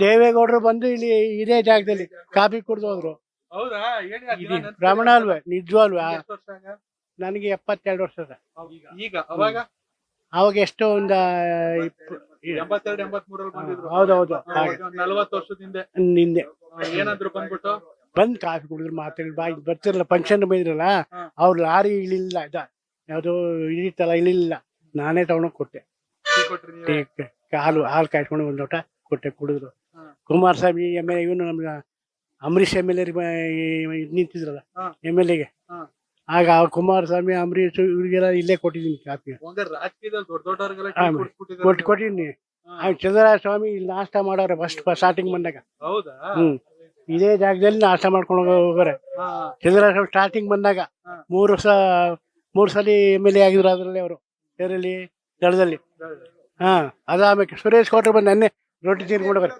ದೇವೇಗೌಡರು ಬಂದು ಇಲ್ಲಿ ಇದೇ ಜಾಗದಲ್ಲಿ ಕಾಫಿ ಕುಡ್ದು ಹೋದ್ರು. ಹೌದಾ ಹೇಳಿ ಆ ದಿನ ಇದು ನೆನ್ಸ್ಕೊಂಡ್ರೆ ಭ್ರಮಣ ಅಲ್ವೇ, ನಿಜವಲ್ವಾ? ಎಷ್ಟು ವರ್ಷ ಆಗ? ನನಗೆ 72 ವರ್ಷದ. ಈಗ ಅವಾಗ ಅವಾಗ ಎಷ್ಟು ಒಂದು 82 83 ಬಂದಿದ್ರು. ಹೌದೌದು ಹಾಗೆ 40 ವರ್ಷದ ಹಿಂದೆ ನಿಂದೆ ಏನಾದ್ರು ಬಂದ್ಬಿಟ್ಟು ಬಂದ್ ಕಾಫಿ ಕುಡಿದ್ರು ಮಾತಾಡಿ ಬಾಯಿ ಬರ್ತಿರಲ್ಲ ಫಂಕ್ಷನ್ ಬಂದಿರಲ್ಲ, ಹಾ. ಅವ್ರು ಲಾರಿ ಇಳಿಲಿಲ್ಲ, ಯಾವ್ದು ಇಳಿತಲ್ಲ ಇಳಿಲಿಲ್ಲ, ನಾನೇ ತಗೊಂಡೋಗಿ ಕೊಟ್ಟೆ. ಟೀ ಕೊಟ್ರಿ ನೀವೇ? ಹಾಲು ಕಾಯ್ಕೊಂಡು ಒಂದು ಲೋಟ ಕೊಟ್ಟೆ, ಕುಡಿದ್ರು. ಹಾ. ಕುಮಾರಸ್ವಾಮಿ MLA ಇವನು ನಮ್ಗೆ ಅಂಬರೀಷ್ MLA ನಿಂತಿದ್ರಲ್ಲ ಹಾ. MLAಗೆ, ಹಾ. ಆಗ ಆ ಕುಮಾರಸ್ವಾಮಿ ಅಂಬರೀಷ್ ಇವ್ರಿಗೆಲ್ಲ ಇಲ್ಲೇ ಕೊಟ್ಟಿದ್ದೀನಿ ಕಾಫಿ. ಹಂಗಾರೆ ರಾಜಕೀಯದಲ್ಲಿ ದೊಡ್ಡವ್ರಿಗೆಲ್ಲ ಹಾ, ಟೀ ಕುಡಿಸ್ಬಿಟ್ಟಿದ್ದಾರೆ. ಕೊಟ್ಟಿದ್ದೀನಿ. ಚಂದ್ರರಾಜ ಸ್ವಾಮಿ ಇಲ್ಲಿ ನಾಷ್ಟ ಮಾಡೋರೆ ಫಸ್ಟ್ ಸ್ಟಾರ್ಟಿಂಗ್ ಬಂದಾಗ. ಹೌದಾ? ಇದೇ ಜಾಗದಲ್ಲಿ ನಾಷ್ಟ ಮಾಡ್ಕೊಂಡು ಹೋಗೋರೆ. ಹಾ. ಚಂದ್ರರಾಜ ಸ್ವಾಮಿ ಸ್ಟಾರ್ಟಿಂಗ್ ಬಂದಾಗ ಹಾ. 3 ಸಲ MLA ಆಗಿದ್ರು ಅದರಲ್ಲಿ ಅವರು ಇದರಲ್ಲಿ ದಳದಲ್ಲಿ. ಅದಾದ್ಮೇಲೆ ಸುರೇಶ್ ಕೋಟ್ರು ಬಂದು ನನ್ನೇ ರೊಟ್ಟಿ ತೀರ್ಕೊಂಡು ಹೋಗೋರೆ.